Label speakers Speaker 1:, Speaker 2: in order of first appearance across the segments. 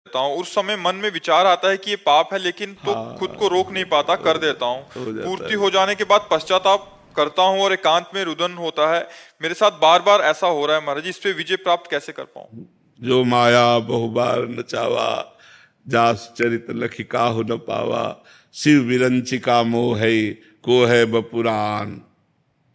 Speaker 1: हूँ, उस समय मन में विचार आता है कि ये पाप है, लेकिन तो खुद को रोक नहीं पाता, कर देता हूँ।
Speaker 2: हो जाता
Speaker 1: पूर्ति
Speaker 2: है।
Speaker 1: हो जाने के बाद पश्चाताप करता हूँ और एकांत में रुदन होता है। मेरे साथ बार बार ऐसा हो रहा है महाराज जी, इस पे विजय प्राप्त कैसे कर पाऊँ?
Speaker 2: जो माया बहुबार नचावा, जास चरित लखी काहु न पावा, शिव विरंचिका मोह है, को है बपुराण।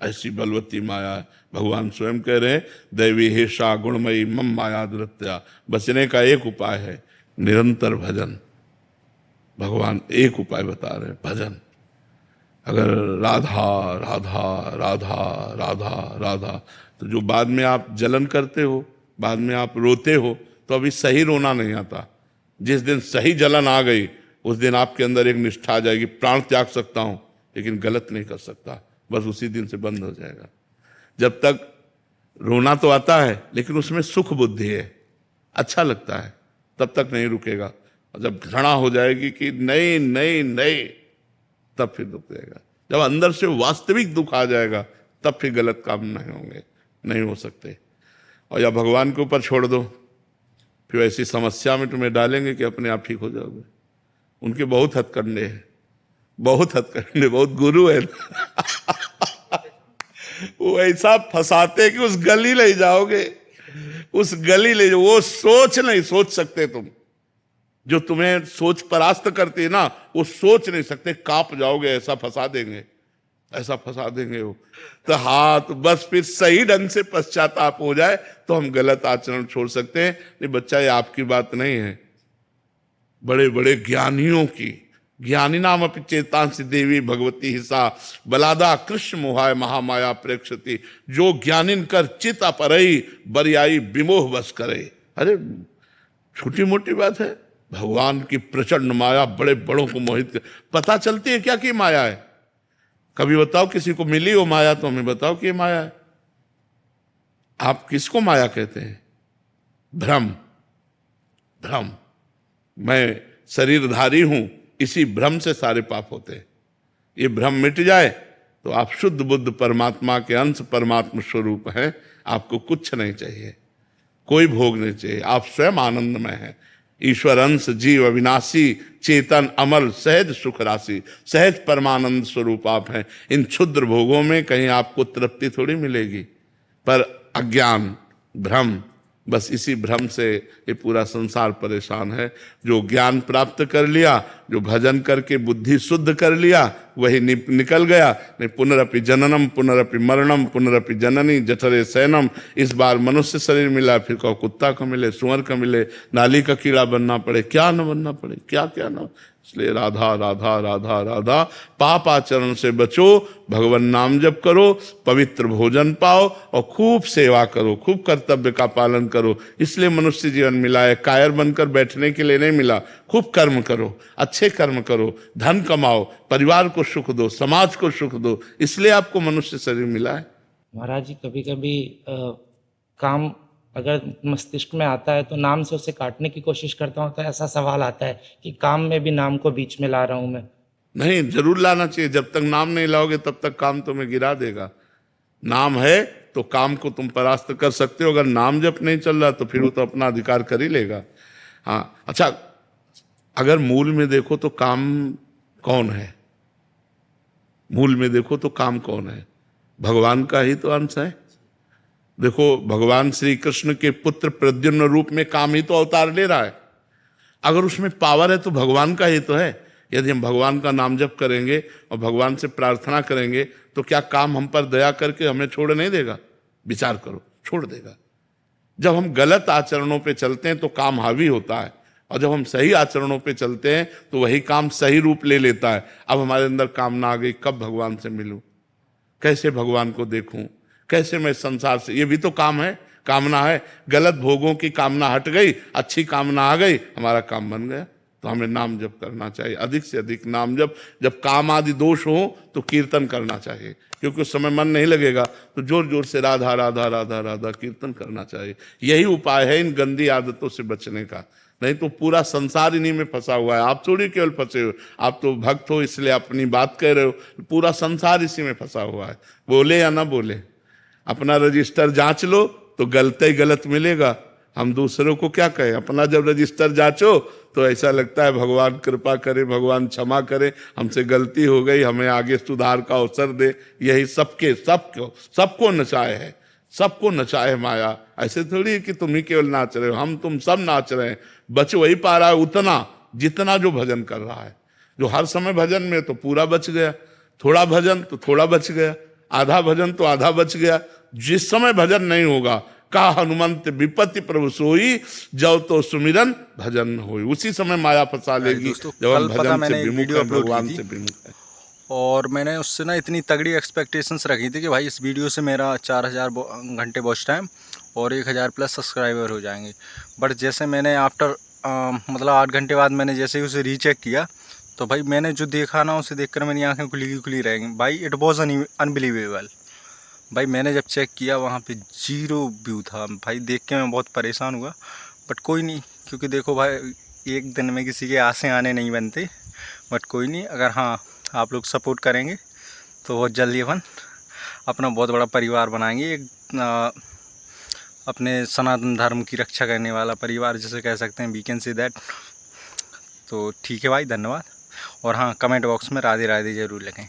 Speaker 2: ऐसी बलवती माया है। भगवान स्वयं कह रहे हैं, दैवी हिर्षा गुणमयी मम माया दुरत्या। बचने का एक उपाय है, निरंतर भजन। भगवान एक उपाय बता रहे हैं, भजन। अगर राधा राधा राधा राधा राधा, तो जो बाद में आप जलन करते हो, बाद में आप रोते हो, तो अभी सही रोना नहीं आता। जिस दिन सही जलन आ गई, उस दिन आपके अंदर एक निष्ठा आ जाएगी, प्राण त्याग सकता हूं लेकिन गलत नहीं कर सकता, बस उसी दिन से बंद हो जाएगा। जब तक रोना तो आता है लेकिन उसमें सुख बुद्धि है, अच्छा लगता है, तब तक नहीं रुकेगा। और जब घृणा हो जाएगी कि नहीं नहीं नहीं, तब फिर दुख देगा। जब अंदर से वास्तविक दुख आ जाएगा, तब फिर गलत काम नहीं होंगे, नहीं हो सकते। और या भगवान के ऊपर छोड़ दो, फिर ऐसी समस्या में तुम्हें डालेंगे कि अपने आप ठीक हो जाओगे। उनके बहुत हथकंडे हैं, बहुत हथकंडे, बहुत गुरु है। वो ऐसा फंसाते कि उस गली ले जाओगे, उस गली ले जाओ। वो सोच नहीं सोच सकते तुम, जो तुम्हें सोच परास्त करती है ना, वो सोच नहीं सकते, कांप जाओगे, ऐसा फंसा देंगे, ऐसा फंसा देंगे वो। तो हाँ, तो बस फिर सही ढंग से पश्चाताप हो जाए तो हम गलत आचरण छोड़ सकते हैं। नहीं बच्चा, ये आपकी बात नहीं है, बड़े बड़े ज्ञानियों की। ज्ञानी नाम अपनी चेतांसी देवी भगवती हिस्सा बलादा कृष्ण मोहाय महामाया प्रेक्षती। जो ज्ञानिन कर चित अपरई बरियाई विमोह बस करे। अरे छोटी मोटी बात है, भगवान की प्रचंड माया बड़े बड़ों को मोहित कर। पता चलती है क्या कि माया है? कभी बताओ किसी को मिली हो माया, तो हमें बताओ कि ये माया है। आप किसको माया कहते हैं? भ्रम। भ्रम, मैं शरीरधारी हूं, इसी भ्रम से सारे पाप होते हैं। ये भ्रम मिट जाए तो आप शुद्ध बुद्ध परमात्मा के अंश परमात्मा स्वरूप हैं। आपको कुछ नहीं चाहिए, कोई भोग नहीं चाहिए, आप स्वयं आनंदमय हैं। ईश्वर अंश जीव अविनाशी चेतन अमल सहज सुख राशि, सहज परमानंद स्वरूप आप हैं। इन क्षुद्र भोगों में कहीं आपको तृप्ति थोड़ी मिलेगी, पर अज्ञान भ्रम, बस इसी भ्रम से ये पूरा संसार परेशान है। जो ज्ञान प्राप्त कर लिया, जो भजन करके बुद्धि शुद्ध कर लिया, वही निकल गया। नहीं, पुनरपि जननम पुनरपि मरणम पुनरपि जननी जठरे शयनम। इस बार मनुष्य शरीर मिला, फिर कहो कुत्ता का मिले, सुअर का मिले, नाली का कीड़ा बनना पड़े, क्या न बनना पड़े, क्या क्या न। इसलिए राधा राधा राधा राधा, पाप आचरण से बचो, भगवान नाम जप करो, पवित्र भोजन पाओ और खूब सेवा करो, खूब कर्तव्य का पालन करो। इसलिए मनुष्य जीवन मिला है, कायर बनकर बैठने के लिए नहीं मिला। खूब कर्म करो, अच्छे कर्म करो, धन कमाओ, परिवार को सुख दो, समाज को सुख दो, इसलिए आपको मनुष्य शरीर मिला है।
Speaker 3: महाराज जी, कभी कभी काम अगर मस्तिष्क में आता है तो नाम से उसे काटने की कोशिश करता हूँ, तो ऐसा सवाल आता है कि काम में भी नाम को बीच में ला रहा हूँ मैं।
Speaker 2: नहीं, जरूर लाना चाहिए। जब तक नाम नहीं लाओगे तब तक काम तुम्हें गिरा देगा। नाम है तो काम को तुम परास्त कर सकते हो। अगर नाम जब नहीं चल रहा तो फिर वो तो अपना अधिकार कर ही लेगा। हाँ, अच्छा, अगर मूल में देखो तो काम कौन है? मूल में देखो तो काम कौन है? भगवान का ही तो अंश है। देखो, भगवान श्री कृष्ण के पुत्र प्रद्युम्न रूप में काम ही तो अवतार ले रहा है। अगर उसमें पावर है तो भगवान का ही तो है। यदि हम भगवान का नाम जप करेंगे और भगवान से प्रार्थना करेंगे, तो क्या काम हम पर दया करके हमें छोड़ नहीं देगा? विचार करो, छोड़ देगा। जब हम गलत आचरणों पे चलते हैं तो काम हावी होता है, और जब हम सही आचरणों पे चलते हैं तो वही काम सही रूप ले लेता है। अब हमारे अंदर कामना आ गई, कब भगवान से मिलूं, कैसे भगवान को देखूं, कैसे मैं संसार से, ये भी तो काम है, कामना है। गलत भोगों की कामना हट गई, अच्छी कामना आ गई, हमारा काम बन गया। तो हमें नाम जप करना चाहिए, अधिक से अधिक नाम जप। जब काम आदि दोष हो तो कीर्तन करना चाहिए, क्योंकि उस समय मन नहीं लगेगा, तो जोर जोर से राधा राधा राधा राधा कीर्तन करना चाहिए। यही उपाय है इन गंदी आदतों से बचने का। नहीं तो पूरा संसार इन्हीं में फंसा हुआ है। आप थोड़ी केवल फंसे हो, आप तो भक्त हो इसलिए अपनी बात कह रहे हो, पूरा संसार इसी में फंसा हुआ है। बोले या ना बोले, अपना रजिस्टर जांच लो तो गलत ही गलत मिलेगा, हम दूसरों को क्या कहें? अपना जब रजिस्टर जांचो तो ऐसा लगता है भगवान कृपा करे, भगवान क्षमा करे, हमसे गलती हो गई, हमें आगे सुधार का अवसर दे। यही सबको नचाए है, सबको नचाए माया। ऐसे थोड़ी है कि तुम ही केवल नाच रहे हो, हम तुम सब नाच रहे हैं। बच वही पा रहा है उतना जितना जो भजन कर रहा है। जो हर समय भजन में तो पूरा बच गया, थोड़ा भजन तो थोड़ा बच गया, आधा भजन तो आधा बच गया। जिस समय भजन नहीं होगा, का हनुमंत विपत्ति प्रभु सोई, जब तो सुमिरन भजन होई, उसी समय माया फंसा लेगी
Speaker 4: दोस्तों,
Speaker 2: जब हम
Speaker 4: कल पता
Speaker 2: भजन
Speaker 4: मैंने
Speaker 2: से
Speaker 4: एक
Speaker 2: विमुख
Speaker 4: वीडियो
Speaker 2: हैं,
Speaker 4: अपलोड की
Speaker 2: भगवान
Speaker 4: थी।
Speaker 2: से विमुख है।
Speaker 4: और मैंने उससे ना इतनी तगड़ी एक्सपेक्टेशंस रखी थी कि भाई इस वीडियो से मेरा 4000 घंटे वॉच टाइम और 1000 प्लस सब्सक्राइबर हो जाएंगे। बट जैसे मैंने आफ्टर मतलब 8 घंटे बाद मैंने जैसे ही उसे रीचेक किया तो भाई मैंने जो देखा ना, उसे देखकर मेरी आंखें खुली रह गई। भाई इट वॉज अनबिलीवेबल। भाई मैंने जब चेक किया वहाँ पे 0 व्यू था। भाई देख के मैं बहुत परेशान हुआ। बट कोई नहीं, क्योंकि देखो भाई एक दिन में किसी के आसे आने नहीं बनते। बट कोई नहीं, अगर हाँ आप लोग सपोर्ट करेंगे तो बहुत जल्दी अपन अपना बहुत बड़ा परिवार बनाएंगे। एक अपने सनातन धर्म की रक्षा करने वाला परिवार जिसे कह सकते हैं, वी कैन से दैट। तो ठीक है भाई, धन्यवाद। और हाँ, कमेंट बॉक्स में राधे राधे ज़रूर लिखें।